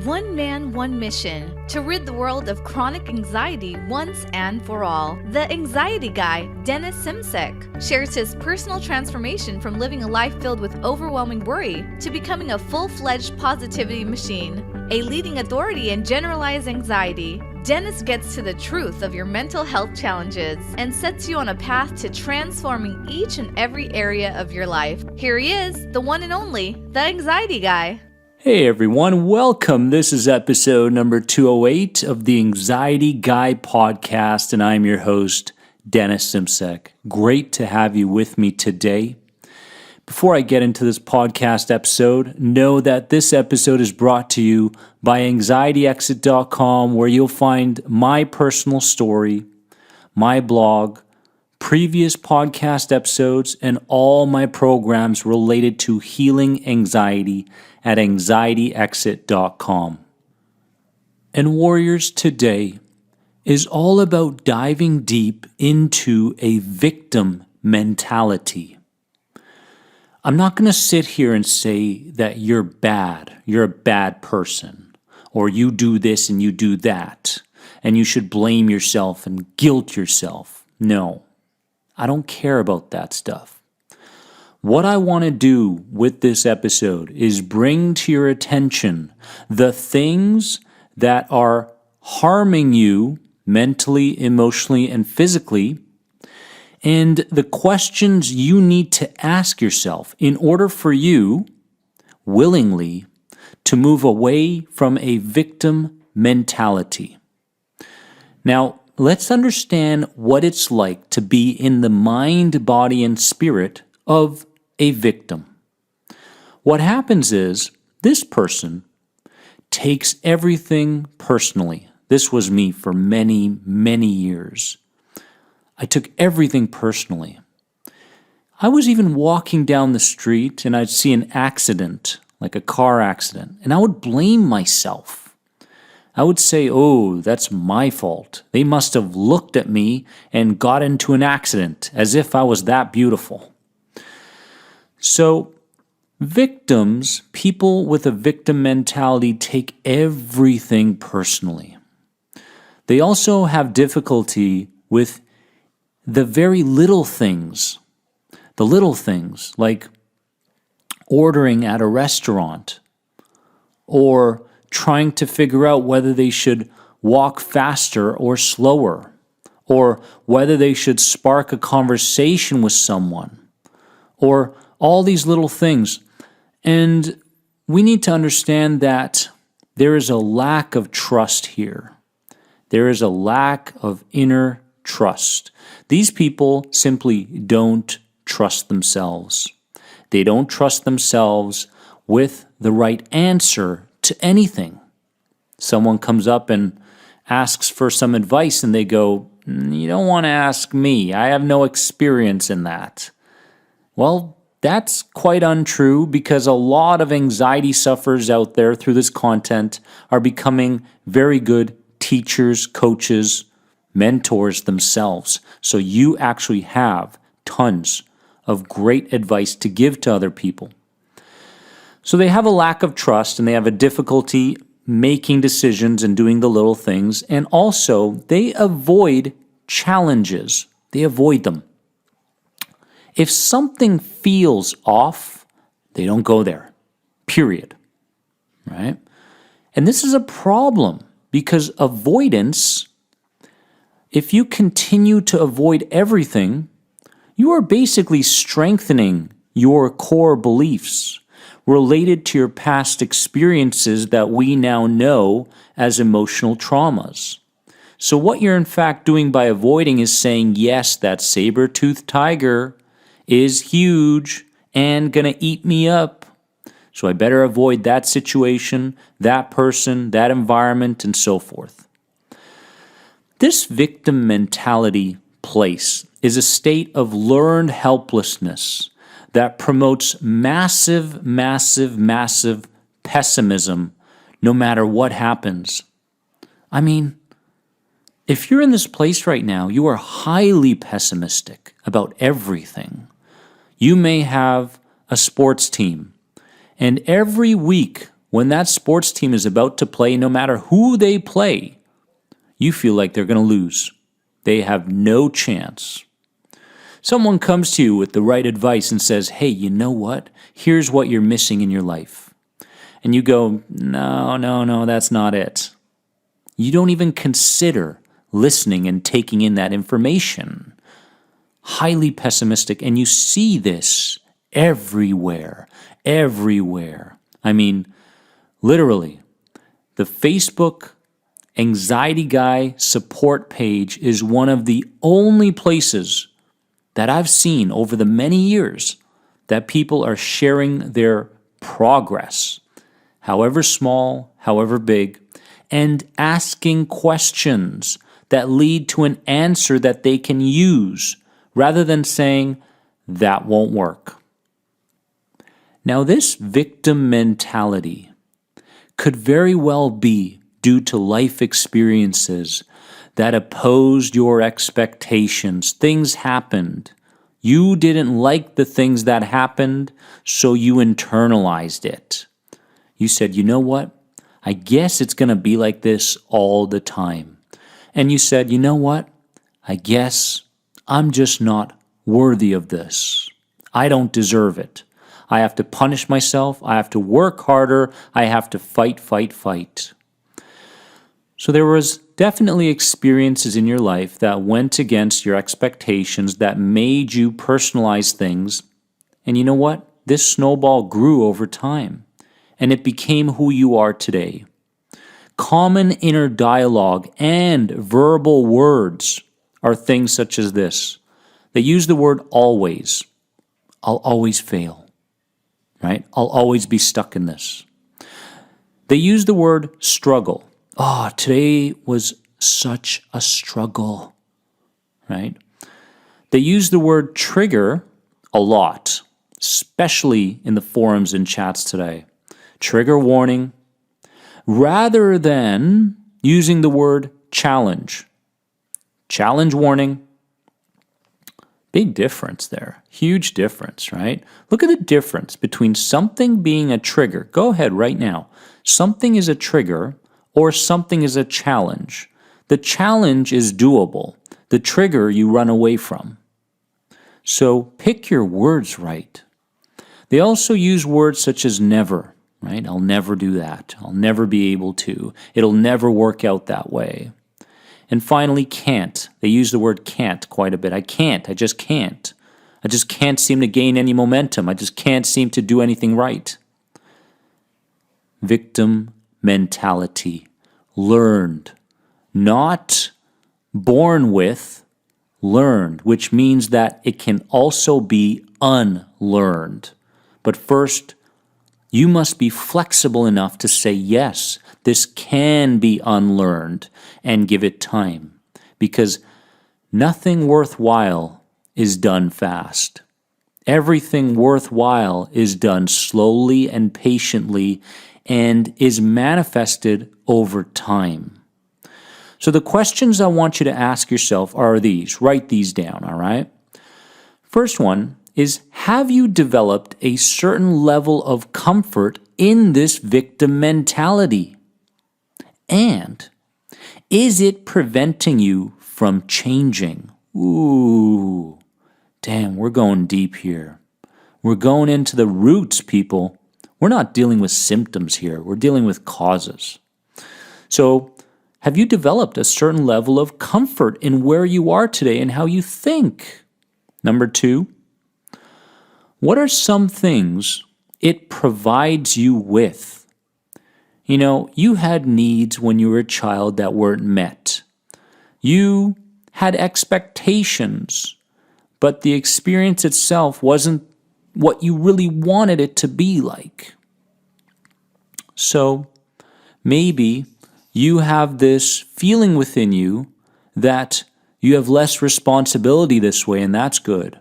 One man, one mission, to rid the world of chronic anxiety once and for all. The anxiety guy, Dennis Simsek, shares his personal transformation from living a life filled with overwhelming worry to becoming a full-fledged positivity machine, a leading authority in generalized anxiety. Dennis gets to the truth of your mental health challenges and sets you on a path to transforming each and every area of your life. Here he is, the one and only, the anxiety guy. Hey everyone, welcome. This is episode number 208 of the Anxiety Guy podcast, and I'm your host, Dennis Simsek. Great to have you with me today. Before I get into this podcast episode, know that this episode is brought to you by anxietyexit.com, where you'll find my personal story, my blog, previous podcast episodes, and all my programs related to healing anxiety at anxietyexit.com. And Warriors, today is all about diving deep into a victim mentality. I'm not going to sit here and say that you're bad, you're a bad person, or you do this and you do that, and you should blame yourself and guilt yourself. No, I don't care about that stuff. What I want to do with this episode is bring to your attention the things that are harming you mentally, emotionally, and physically, and the questions you need to ask yourself in order for you, willingly, to move away from a victim mentality. Now, let's understand what it's like to be in the mind, body, and spirit of a victim. What happens is this person takes everything personally. This was me for many, many years. I took everything personally. I was even walking down the street and I'd see an accident, like a car accident, and I would blame myself. I would say, oh, that's my fault. They must have looked at me and got into an accident, as if I was that beautiful. So, victims, people with a victim mentality, take everything personally. They also have difficulty with the very little things. The little things, like ordering at a restaurant, or trying to figure out whether they should walk faster or slower, or whether they should spark a conversation with someone, or all these little things. And we need to understand that there is a lack of trust here. There is a lack of inner trust. These people simply don't trust themselves. They don't trust themselves with the right answer to anything. Someone comes up and asks for some advice and they go, "You don't want to ask me. I have no experience in that." Well, that's quite untrue, because a lot of anxiety sufferers out there through this content are becoming very good teachers, coaches, mentors themselves. So you actually have tons of great advice to give to other people. So they have a lack of trust and they have a difficulty making decisions and doing the little things. And also they avoid challenges. They avoid them. If something feels off, they don't go there, period, right? And this is a problem, because avoidance, if you continue to avoid everything, you are basically strengthening your core beliefs related to your past experiences that we now know as emotional traumas. So what you're in fact doing by avoiding is saying, yes, that saber-toothed tiger is huge and gonna eat me up. So I better avoid that situation, that person, that environment, and so forth. This victim mentality place is a state of learned helplessness that promotes massive, massive, massive pessimism no matter what happens. I mean, if you're in this place right now, you are highly pessimistic about everything. You may have a sports team, and every week when that sports team is about to play, no matter who they play, you feel like they're going to lose. They have no chance. Someone comes to you with the right advice and says, hey, you know what? Here's what you're missing in your life. And you go, no, that's not it. You don't even consider listening and taking in that information. Highly pessimistic. And you see this everywhere. I mean, literally, the Facebook Anxiety Guy support page is one of the only places that I've seen over the many years that people are sharing their progress, however small, however big, and asking questions that lead to an answer that they can use rather than saying, that won't work. Now, this victim mentality could very well be due to life experiences that opposed your expectations. Things happened. You didn't like the things that happened, so you internalized it. You said, you know what? I guess it's going to be like this all the time. And you said, you know what? I guess I'm just not worthy of this. I don't deserve it. I have to punish myself. I have to work harder. I have to fight. So there was definitely experiences in your life that went against your expectations, that made you personalize things. And you know what? This snowball grew over time, and it became who you are today. Common inner dialogue and verbal words are things such as this. They use the word always. I'll always fail, right? I'll always be stuck in this. They use the word struggle. Today was such a struggle, right? They use the word trigger a lot, especially in the forums and chats today. Trigger warning, rather than using the word challenge. Challenge warning. Big difference there. Huge difference, right? Look at the difference between something being a trigger. Go ahead right now. Something is a trigger or something is a challenge. The challenge is doable. The trigger you run away from. So pick your words right. They also use words such as never, right? I'll never do that. I'll never be able to. It'll never work out that way. And finally, can't. They use the word can't quite a bit. I can't. I just can't. I just can't seem to gain any momentum. I just can't seem to do anything right. Victim mentality. Learned. Not born with, learned, which means that it can also be unlearned. But first, you must be flexible enough to say, yes, this can be unlearned, and give it time. Because nothing worthwhile is done fast. Everything worthwhile is done slowly and patiently and is manifested over time. So the questions I want you to ask yourself are these. Write these down, all right? First one is, have you developed a certain level of comfort in this victim mentality? And is it preventing you from changing? Ooh, damn, we're going deep here. We're going into the roots, people. We're not dealing with symptoms here. We're dealing with causes. So, have you developed a certain level of comfort in where you are today and how you think? Number 2, what are some things it provides you with? You know, you had needs when you were a child that weren't met. You had expectations, but the experience itself wasn't what you really wanted it to be like. So, maybe you have this feeling within you that you have less responsibility this way, and that's good.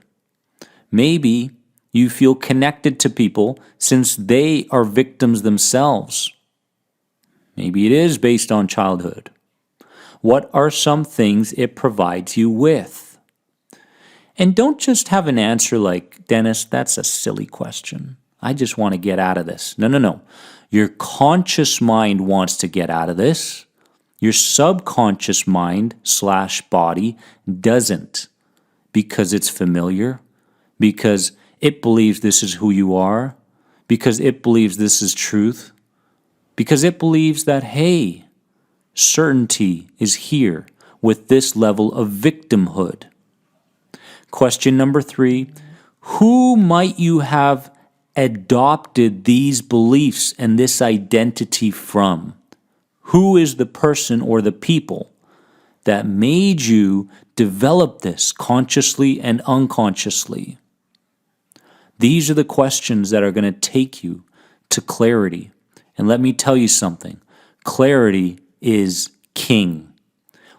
Maybe you feel connected to people since they are victims themselves. Maybe it is based on childhood. What are some things it provides you with? And don't just have an answer like, Dennis, that's a silly question. I just want to get out of this. No. Your conscious mind wants to get out of this. Your subconscious mind / body doesn't, because it's familiar, because it believes this is who you are, because it believes this is truth, because it believes that, hey, certainty is here with this level of victimhood. Question number 3, who might you have adopted these beliefs and this identity from? Who is the person or the people that made you develop this consciously and unconsciously? These are the questions that are going to take you to clarity. And let me tell you something. Clarity is king.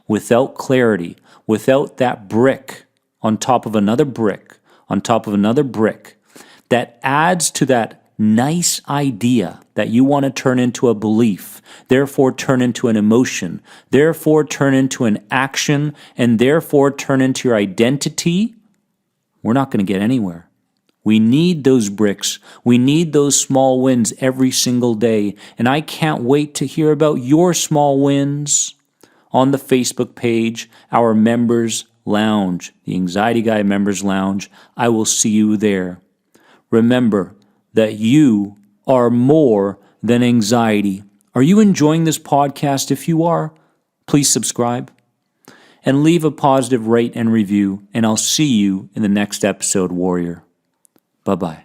Without clarity, without that brick on top of another brick, on top of another brick, that adds to that nice idea that you want to turn into a belief, therefore turn into an emotion, therefore turn into an action, and therefore turn into your identity, we're not going to get anywhere. We need those bricks. We need those small wins every single day. And I can't wait to hear about your small wins on the Facebook page, our Members Lounge, the Anxiety Guy Members Lounge. I will see you there. Remember that you are more than anxiety. Are you enjoying this podcast? If you are, please subscribe and leave a positive rate and review, and I'll see you in the next episode, Warrior. Bye-bye.